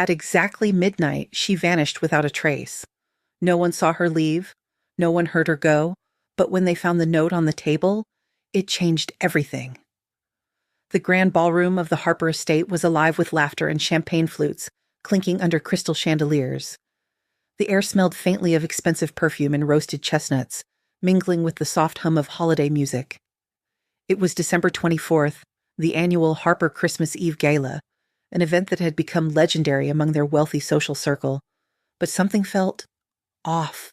At exactly midnight, she vanished without a trace. No one saw her leave, no one heard her go, but when they found the note on the table, it changed everything. The grand ballroom of the Harper estate was alive with laughter and champagne flutes, clinking under crystal chandeliers. The air smelled faintly of expensive perfume and roasted chestnuts, mingling with the soft hum of holiday music. It was December 24th, the annual Harper Christmas Eve gala, an event that had become legendary among their wealthy social circle. But something felt off.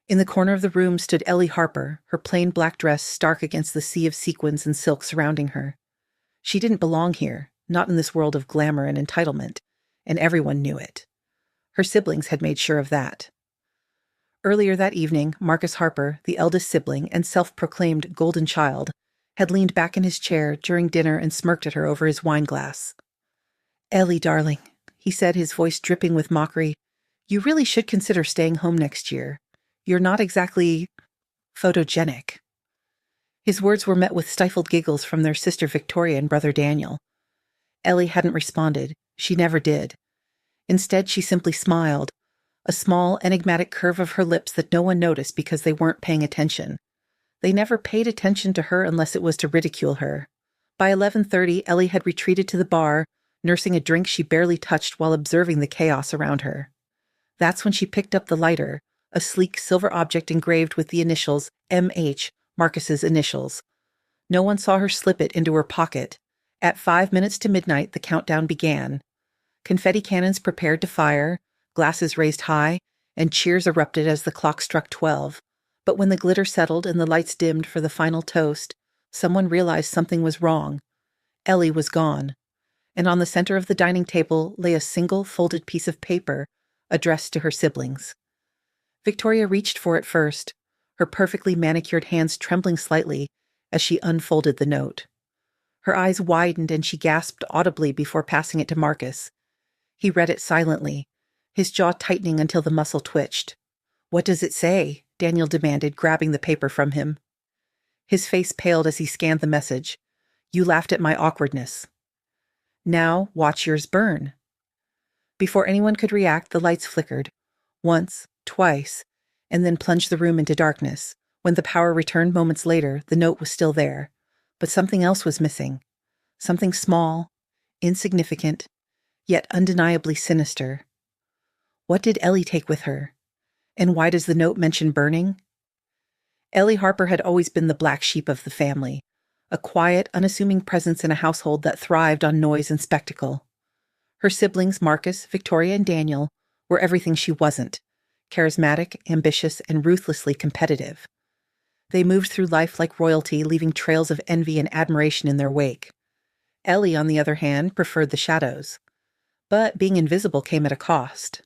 In the corner of the room stood Ellie Harper, her plain black dress stark against the sea of sequins and silk surrounding her. She didn't belong here, not in this world of glamour and entitlement, and everyone knew it. Her siblings had made sure of that. Earlier that evening, Marcus Harper, the eldest sibling and self-proclaimed golden child, had leaned back in his chair during dinner and smirked at her over his wine glass. "Ellie, darling," he said, his voice dripping with mockery, "you really should consider staying home next year. You're not exactly photogenic." His words were met with stifled giggles from their sister Victoria and brother Daniel. Ellie hadn't responded. She never did. Instead, she simply smiled, a small, enigmatic curve of her lips that no one noticed because they weren't paying attention. They never paid attention to her unless it was to ridicule her. By 11:30, Ellie had retreated to the bar, nursing a drink she barely touched while observing the chaos around her. That's when she picked up the lighter, a sleek silver object engraved with the initials M.H., Marcus's initials. No one saw her slip it into her pocket. At 5 minutes to midnight, the countdown began. Confetti cannons prepared to fire, glasses raised high, and cheers erupted as the clock struck 12. But when the glitter settled and the lights dimmed for the final toast, someone realized something was wrong. Ellie was gone. And on the center of the dining table lay a single folded piece of paper addressed to her siblings. Victoria reached for it first, her perfectly manicured hands trembling slightly as she unfolded the note. Her eyes widened and she gasped audibly before passing it to Marcus. He read it silently, his jaw tightening until the muscle twitched. "What does it say?" Daniel demanded, grabbing the paper from him. His face paled as he scanned the message. "You laughed at my awkwardness. Now watch yours burn." Before anyone could react, the lights flickered. Once, twice, and then plunged the room into darkness. When the power returned moments later, the note was still there. But something else was missing. Something small, insignificant, yet undeniably sinister. What did Ellie take with her? And why does the note mention burning? Ellie Harper had always been the black sheep of the family, a quiet, unassuming presence in a household that thrived on noise and spectacle. Her siblings, Marcus, Victoria, and Daniel, were everything she wasn't: charismatic, ambitious, and ruthlessly competitive. They moved through life like royalty, leaving trails of envy and admiration in their wake. Ellie, on the other hand, preferred the shadows. But being invisible came at a cost.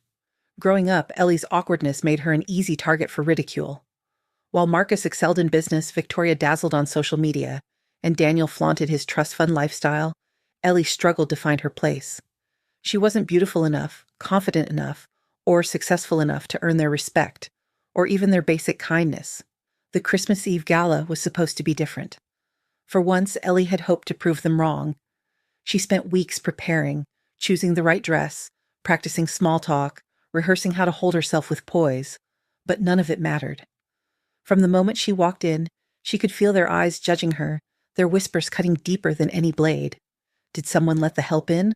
Growing up, Ellie's awkwardness made her an easy target for ridicule. While Marcus excelled in business, Victoria dazzled on social media, and Daniel flaunted his trust fund lifestyle, Ellie struggled to find her place. She wasn't beautiful enough, confident enough, or successful enough to earn their respect, or even their basic kindness. The Christmas Eve gala was supposed to be different. For once, Ellie had hoped to prove them wrong. She spent weeks preparing, choosing the right dress, practicing small talk, rehearsing how to hold herself with poise, but none of it mattered. From the moment she walked in, she could feel their eyes judging her, their whispers cutting deeper than any blade. Did someone let the help in?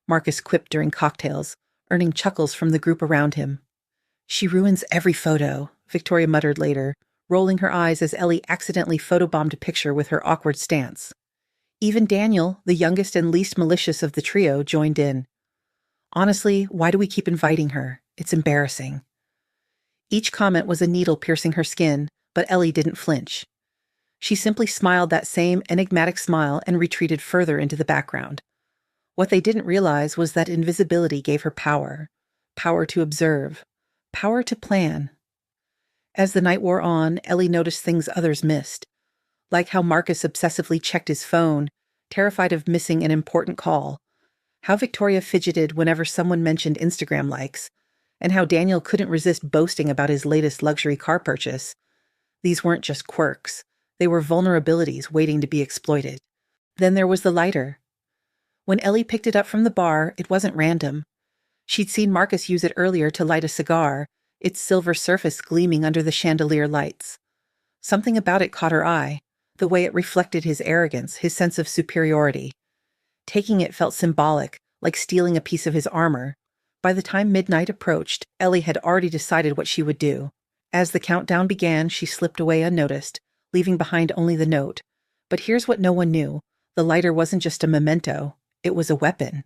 Marcus quipped during cocktails, earning chuckles from the group around him. "She ruins every photo," Victoria muttered later, rolling her eyes as Ellie accidentally photobombed a picture with her awkward stance. Even Daniel, the youngest and least malicious of the trio, joined in. "Honestly, why do we keep inviting her? It's embarrassing." Each comment was a needle piercing her skin, but Ellie didn't flinch. She simply smiled that same enigmatic smile and retreated further into the background. What they didn't realize was that invisibility gave her power. Power to observe. Power to plan. As the night wore on, Ellie noticed things others missed. Like how Marcus obsessively checked his phone, terrified of missing an important call. How Victoria fidgeted whenever someone mentioned Instagram likes. And how Daniel couldn't resist boasting about his latest luxury car purchase. These weren't just quirks. They were vulnerabilities waiting to be exploited. Then there was the lighter. When Ellie picked it up from the bar, it wasn't random. She'd seen Marcus use it earlier to light a cigar, its silver surface gleaming under the chandelier lights. Something about it caught her eye, the way it reflected his arrogance, his sense of superiority. Taking it felt symbolic, like stealing a piece of his armor. By the time midnight approached, Ellie had already decided what she would do. As the countdown began, she slipped away unnoticed, leaving behind only the note. But here's what no one knew. The lighter wasn't just a memento, it was a weapon.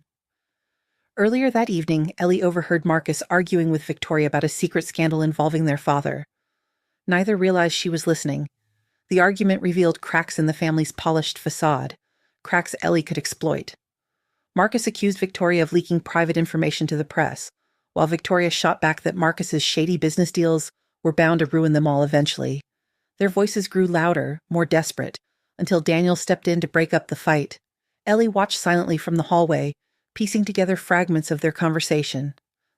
Earlier that evening, Ellie overheard Marcus arguing with Victoria about a secret scandal involving their father. Neither realized she was listening. The argument revealed cracks in the family's polished facade, cracks Ellie could exploit. Marcus accused Victoria of leaking private information to the press, while Victoria shot back that Marcus's shady business deals were bound to ruin them all eventually. Their voices grew louder, more desperate, until Daniel stepped in to break up the fight. Ellie watched silently from the hallway, piecing together fragments of their conversation.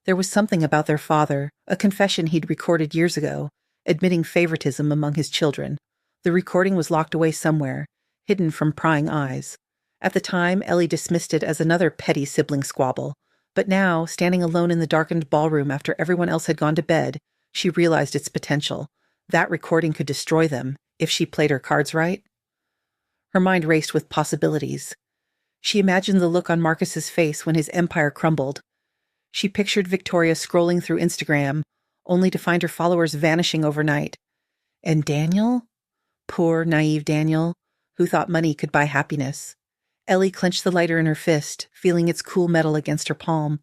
There was something about their father, a confession he'd recorded years ago, admitting favoritism among his children. The recording was locked away somewhere, hidden from prying eyes. At the time, Ellie dismissed it as another petty sibling squabble, but now, standing alone in the darkened ballroom after everyone else had gone to bed, she realized its potential. That recording could destroy them, if she played her cards right. Her mind raced with possibilities. She imagined the look on Marcus's face when his empire crumbled. She pictured Victoria scrolling through Instagram, only to find her followers vanishing overnight. And Daniel? Poor, naive Daniel, who thought money could buy happiness. Ellie clenched the lighter in her fist, feeling its cool metal against her palm.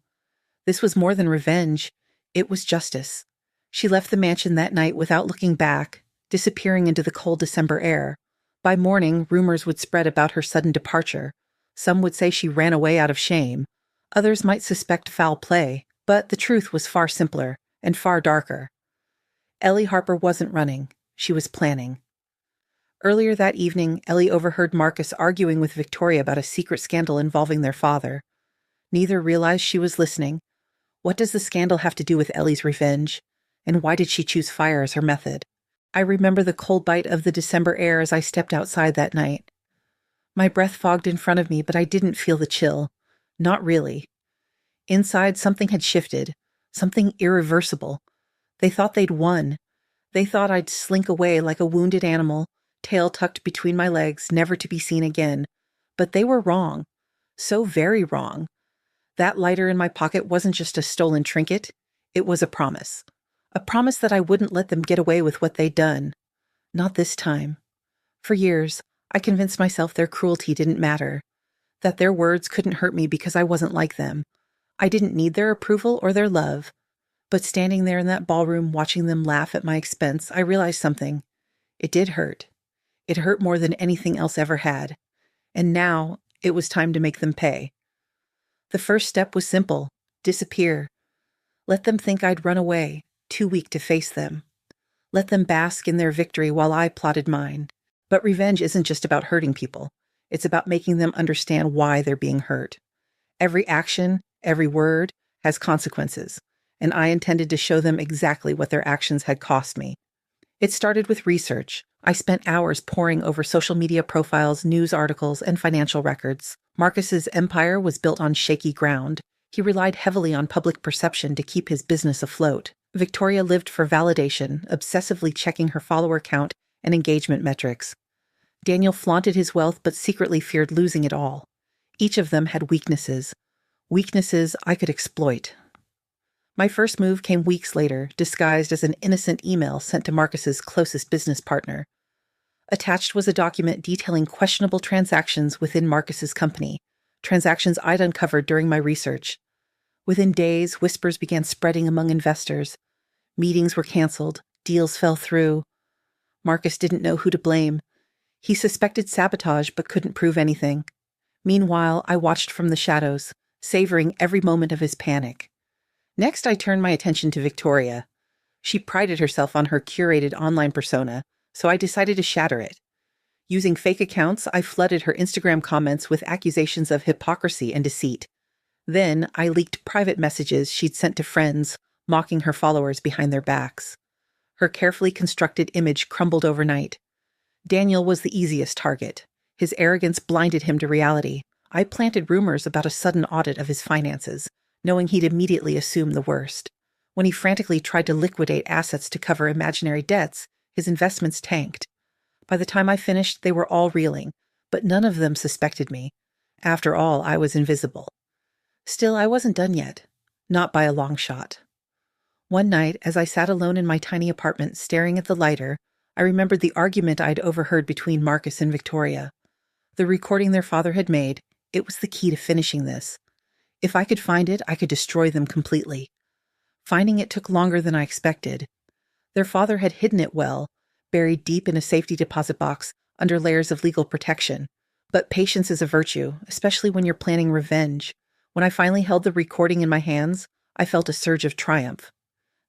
This was more than revenge. It was justice. She left the mansion that night without looking back, disappearing into the cold December air. By morning, rumors would spread about her sudden departure. Some would say she ran away out of shame. Others might suspect foul play, but the truth was far simpler and far darker. Ellie Harper wasn't running. She was planning. Earlier that evening, Ellie overheard Marcus arguing with Victoria about a secret scandal involving their father. Neither realized she was listening. What does the scandal have to do with Ellie's revenge? And why did she choose fire as her method? I remember the cold bite of the December air as I stepped outside that night. My breath fogged in front of me, but I didn't feel the chill. Not really. Inside, something had shifted. Something irreversible. They thought they'd won. They thought I'd slink away like a wounded animal, tail tucked between my legs, never to be seen again. But they were wrong. So very wrong. That lighter in my pocket wasn't just a stolen trinket. It was a promise. A promise that I wouldn't let them get away with what they'd done. Not this time. For years, I convinced myself their cruelty didn't matter, that their words couldn't hurt me because I wasn't like them. I didn't need their approval or their love. But standing there in that ballroom watching them laugh at my expense, I realized something. It did hurt. It hurt more than anything else ever had. And now, it was time to make them pay. The first step was simple. Disappear. Let them think I'd run away, too weak to face them. Let them bask in their victory while I plotted mine. But revenge isn't just about hurting people. It's about making them understand why they're being hurt. Every action, every word, has consequences, and I intended to show them exactly what their actions had cost me. It started with research. I spent hours poring over social media profiles, news articles, and financial records. Marcus's empire was built on shaky ground. He relied heavily on public perception to keep his business afloat. Victoria lived for validation, obsessively checking her follower count and engagement metrics. Daniel flaunted his wealth but secretly feared losing it all. Each of them had weaknesses. Weaknesses I could exploit. My first move came weeks later, disguised as an innocent email sent to Marcus's closest business partner. Attached was a document detailing questionable transactions within Marcus's company, transactions I'd uncovered during my research. Within days, whispers began spreading among investors. Meetings were canceled, deals fell through. Marcus didn't know who to blame. He suspected sabotage but couldn't prove anything. Meanwhile, I watched from the shadows, savoring every moment of his panic. Next, I turned my attention to Victoria. She prided herself on her curated online persona, so I decided to shatter it. Using fake accounts, I flooded her Instagram comments with accusations of hypocrisy and deceit. Then, I leaked private messages she'd sent to friends, mocking her followers behind their backs. Her carefully constructed image crumbled overnight. Daniel was the easiest target. His arrogance blinded him to reality. I planted rumors about a sudden audit of his finances, knowing he'd immediately assume the worst. When he frantically tried to liquidate assets to cover imaginary debts, his investments tanked. By the time I finished, they were all reeling, but none of them suspected me. After all, I was invisible. Still, I wasn't done yet. Not by a long shot. One night, as I sat alone in my tiny apartment staring at the lighter, I remembered the argument I'd overheard between Marcus and Victoria. The recording their father had made, it was the key to finishing this. If I could find it, I could destroy them completely. Finding it took longer than I expected. Their father had hidden it well, buried deep in a safety deposit box under layers of legal protection. But patience is a virtue, especially when you're planning revenge. When I finally held the recording in my hands, I felt a surge of triumph.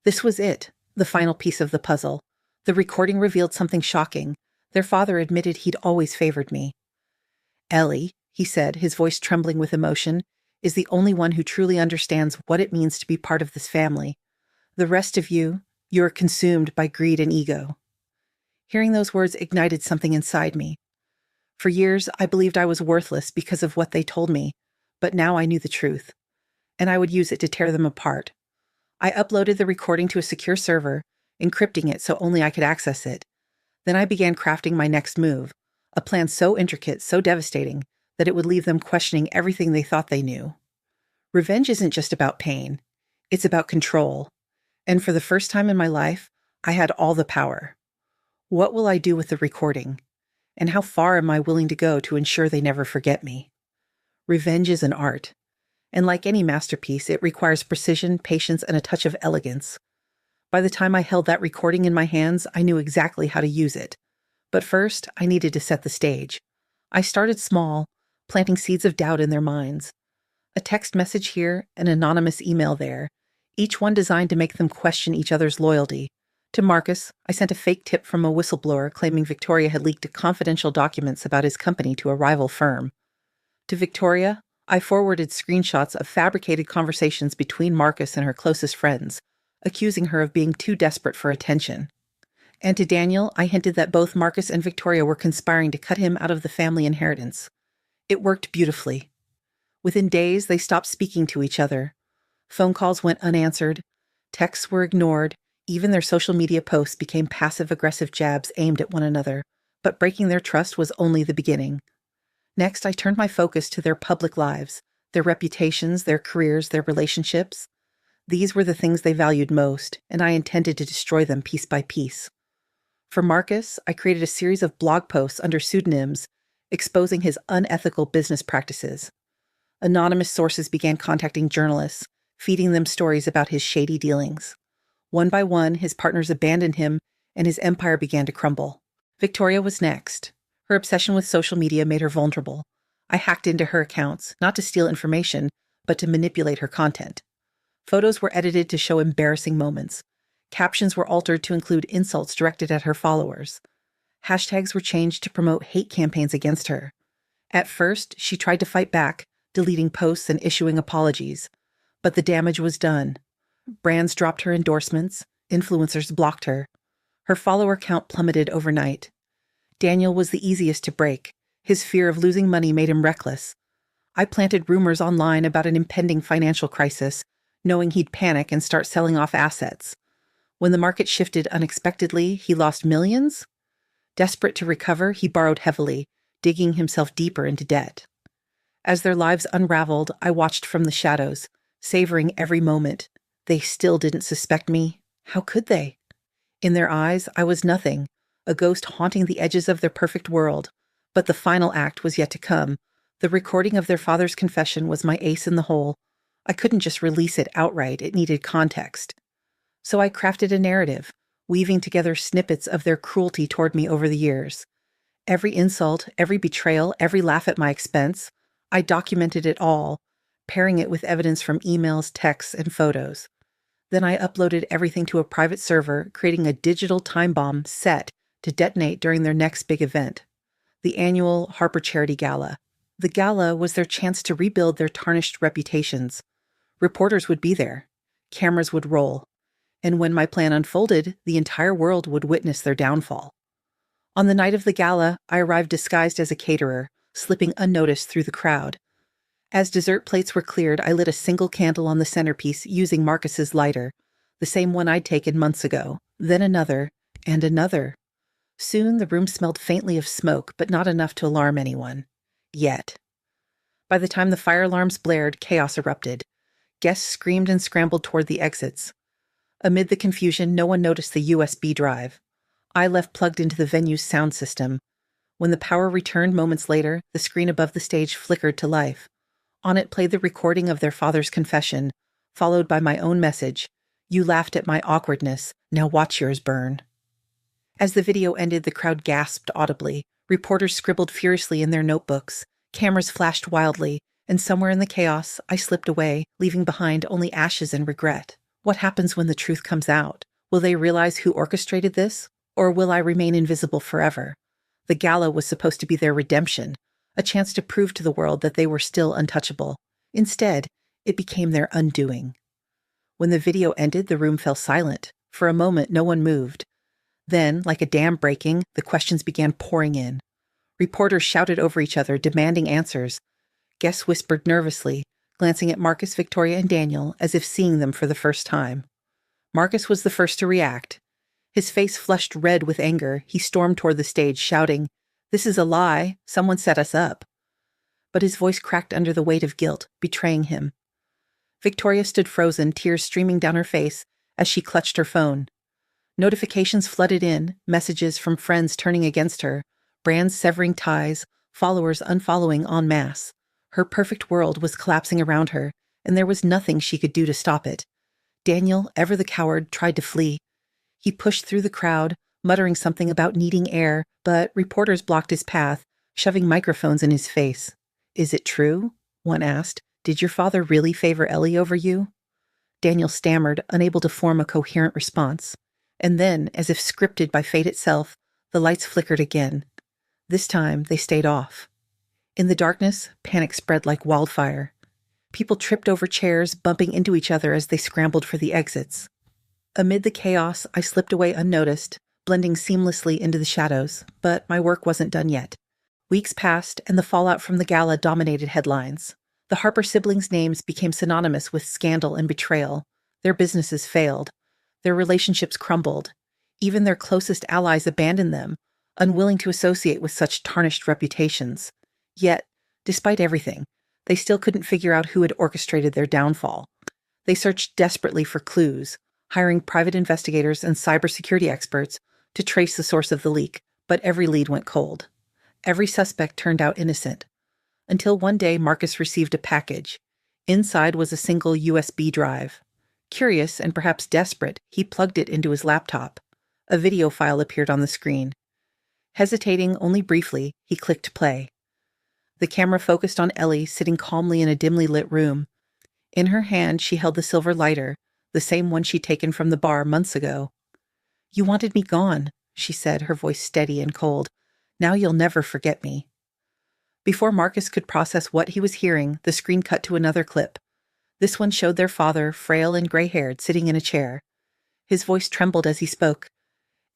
This was it, the final piece of the puzzle. The recording revealed something shocking. Their father admitted he'd always favored me. "Ellie," he said, his voice trembling with emotion, "is the only one who truly understands what it means to be part of this family. The rest of you're consumed by greed and ego." Hearing those words ignited something inside me. For years, I believed I was worthless because of what they told me, but now I knew the truth, and I would use it to tear them apart. I uploaded the recording to a secure server, encrypting it so only I could access it. Then I began crafting my next move, a plan so intricate, so devastating, that it would leave them questioning everything they thought they knew. Revenge isn't just about pain. It's about control. And for the first time in my life, I had all the power. What will I do with the recording? And how far am I willing to go to ensure they never forget me? Revenge is an art. And like any masterpiece, it requires precision, patience, and a touch of elegance. By the time I held that recording in my hands, I knew exactly how to use it. But first, I needed to set the stage. I started small, planting seeds of doubt in their minds. A text message here, an anonymous email there, each one designed to make them question each other's loyalty. To Marcus, I sent a fake tip from a whistleblower claiming Victoria had leaked confidential documents about his company to a rival firm. To Victoria, I forwarded screenshots of fabricated conversations between Marcus and her closest friends, accusing her of being too desperate for attention. And to Daniel, I hinted that both Marcus and Victoria were conspiring to cut him out of the family inheritance. It worked beautifully. Within days, they stopped speaking to each other. Phone calls went unanswered, texts were ignored, even their social media posts became passive-aggressive jabs aimed at one another, but breaking their trust was only the beginning. Next, I turned my focus to their public lives, their reputations, their careers, their relationships. These were the things they valued most, and I intended to destroy them piece by piece. For Marcus, I created a series of blog posts under pseudonyms, exposing his unethical business practices. Anonymous sources began contacting journalists, feeding them stories about his shady dealings. One by one, his partners abandoned him, and his empire began to crumble. Victoria was next. Her obsession with social media made her vulnerable. I hacked into her accounts, not to steal information, but to manipulate her content. Photos were edited to show embarrassing moments. Captions were altered to include insults directed at her followers. Hashtags were changed to promote hate campaigns against her. At first, she tried to fight back, deleting posts and issuing apologies. But the damage was done. Brands dropped her endorsements, influencers blocked her. Her follower count plummeted overnight. Daniel was the easiest to break. His fear of losing money made him reckless. I planted rumors online about an impending financial crisis, knowing he'd panic and start selling off assets. When the market shifted unexpectedly, he lost millions. Desperate to recover, he borrowed heavily, digging himself deeper into debt. As their lives unraveled, I watched from the shadows, savoring every moment. They still didn't suspect me. How could they? In their eyes, I was nothing, a ghost haunting the edges of their perfect world. But the final act was yet to come. The recording of their father's confession was my ace in the hole. I couldn't just release it outright, it needed context. So I crafted a narrative, weaving together snippets of their cruelty toward me over the years. Every insult, every betrayal, every laugh at my expense, I documented it all, pairing it with evidence from emails, texts, and photos. Then I uploaded everything to a private server, creating a digital time bomb set to detonate during their next big event, the annual Harper Charity Gala. The gala was their chance to rebuild their tarnished reputations. Reporters would be there. Cameras would roll. And when my plan unfolded, the entire world would witness their downfall. On the night of the gala, I arrived disguised as a caterer, slipping unnoticed through the crowd. As dessert plates were cleared, I lit a single candle on the centerpiece using Marcus's lighter, the same one I'd taken months ago, then another, and another. Soon the room smelled faintly of smoke, but not enough to alarm anyone. Yet. By the time the fire alarms blared, chaos erupted. Guests screamed and scrambled toward the exits. Amid the confusion, no one noticed the USB drive. I left plugged into the venue's sound system. When the power returned moments later, the screen above the stage flickered to life. On it played the recording of their father's confession, followed by my own message. "You laughed at my awkwardness. Now watch yours burn." As the video ended, the crowd gasped audibly. Reporters scribbled furiously in their notebooks. Cameras flashed wildly, and somewhere in the chaos, I slipped away, leaving behind only ashes and regret. What happens when the truth comes out? Will they realize who orchestrated this? Or will I remain invisible forever? The gala was supposed to be their redemption, a chance to prove to the world that they were still untouchable. Instead, it became their undoing. When the video ended, the room fell silent. For a moment, no one moved. Then, like a dam breaking, the questions began pouring in. Reporters shouted over each other, demanding answers. Guests whispered nervously, glancing at Marcus, Victoria, and Daniel as if seeing them for the first time. Marcus was the first to react. His face flushed red with anger. He stormed toward the stage, shouting, "This is a lie. Someone set us up." But his voice cracked under the weight of guilt, betraying him. Victoria stood frozen, tears streaming down her face as she clutched her phone. Notifications flooded in, messages from friends turning against her, brands severing ties, followers unfollowing en masse. Her perfect world was collapsing around her, and there was nothing she could do to stop it. Daniel, ever the coward, tried to flee. He pushed through the crowd, muttering something about needing air, but reporters blocked his path, shoving microphones in his face. "Is it true?" one asked. "Did your father really favor Ellie over you?" Daniel stammered, unable to form a coherent response. And then, as if scripted by fate itself, the lights flickered again. This time, they stayed off. In the darkness, panic spread like wildfire. People tripped over chairs, bumping into each other as they scrambled for the exits. Amid the chaos, I slipped away unnoticed, blending seamlessly into the shadows, but my work wasn't done yet. Weeks passed, and the fallout from the gala dominated headlines. The Harper siblings' names became synonymous with scandal and betrayal. Their businesses failed. Their relationships crumbled. Even their closest allies abandoned them, unwilling to associate with such tarnished reputations. Yet, despite everything, they still couldn't figure out who had orchestrated their downfall. They searched desperately for clues, hiring private investigators and cybersecurity experts to trace the source of the leak, but every lead went cold. Every suspect turned out innocent. Until one day Marcus received a package. Inside was a single USB drive. Curious and perhaps desperate, he plugged it into his laptop. A video file appeared on the screen. Hesitating only briefly, he clicked play. The camera focused on Ellie sitting calmly in a dimly lit room. In her hand, she held the silver lighter, the same one she'd taken from the bar months ago. "You wanted me gone," she said, her voice steady and cold. "Now you'll never forget me." Before Marcus could process what he was hearing, the screen cut to another clip. This one showed their father, frail and gray-haired, sitting in a chair. His voice trembled as he spoke.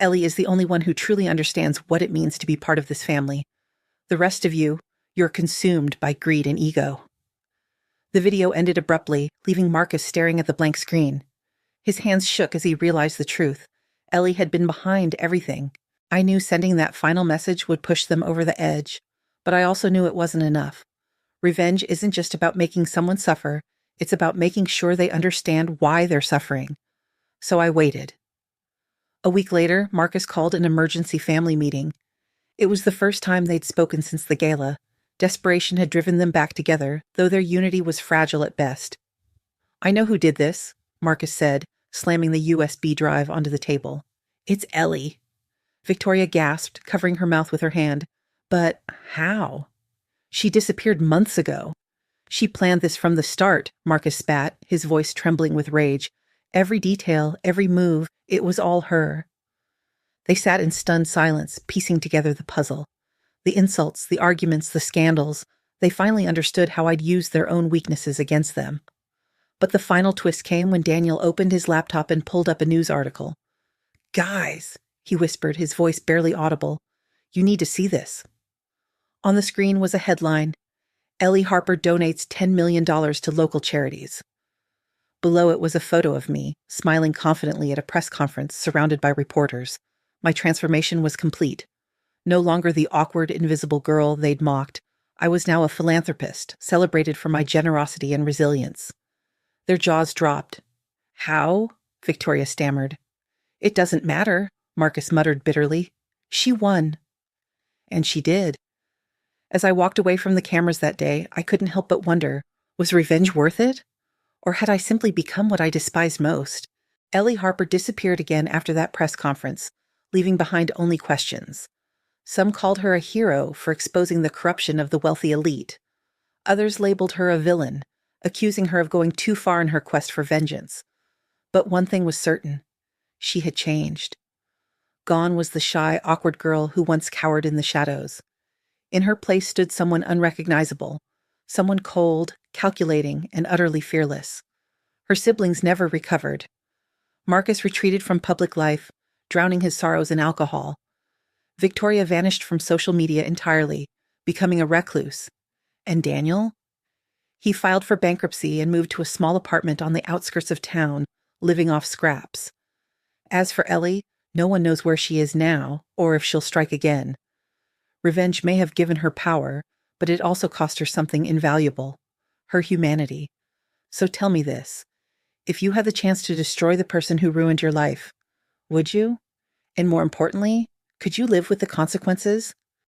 "Ellie is the only one who truly understands what it means to be part of this family. The rest of you, you're consumed by greed and ego." The video ended abruptly, leaving Marcus staring at the blank screen. His hands shook as he realized the truth. Ellie had been behind everything. I knew sending that final message would push them over the edge, but I also knew it wasn't enough. Revenge isn't just about making someone suffer, it's about making sure they understand why they're suffering. So I waited. A week later, Marcus called an emergency family meeting. It was the first time they'd spoken since the gala. Desperation had driven them back together, though their unity was fragile at best. "I know who did this," Marcus said, slamming the USB drive onto the table. "It's Ellie." Victoria gasped, covering her mouth with her hand. "But how?" "She disappeared months ago." "She planned this from the start," Marcus spat, his voice trembling with rage. "Every detail, every move, it was all her." They sat in stunned silence, piecing together the puzzle. The insults, the arguments, the scandals, they finally understood how I'd used their own weaknesses against them. But the final twist came when Daniel opened his laptop and pulled up a news article. "Guys," he whispered, his voice barely audible, "you need to see this." On the screen was a headline, Ellie Harper donates $10 million to local charities. Below it was a photo of me, smiling confidently at a press conference surrounded by reporters. My transformation was complete. No longer the awkward, invisible girl they'd mocked, I was now a philanthropist, celebrated for my generosity and resilience. Their jaws dropped. How? Victoria stammered. It doesn't matter, Marcus muttered bitterly. She won. And she did. As I walked away from the cameras that day, I couldn't help but wonder, was revenge worth it? Or had I simply become what I despised most? Ellie Harper disappeared again after that press conference, leaving behind only questions. Some called her a hero for exposing the corruption of the wealthy elite. Others labeled her a villain, accusing her of going too far in her quest for vengeance. But one thing was certain. She had changed. Gone was the shy, awkward girl who once cowered in the shadows. In her place stood someone unrecognizable, someone cold, calculating, and utterly fearless. Her siblings never recovered. Marcus retreated from public life, drowning his sorrows in alcohol. Victoria vanished from social media entirely, becoming a recluse. And Daniel? He filed for bankruptcy and moved to a small apartment on the outskirts of town, living off scraps. As for Ellie, no one knows where she is now, or if she'll strike again. Revenge may have given her power, but it also cost her something invaluable: her humanity. So tell me this. If you had the chance to destroy the person who ruined your life, would you? And more importantly, could you live with the consequences?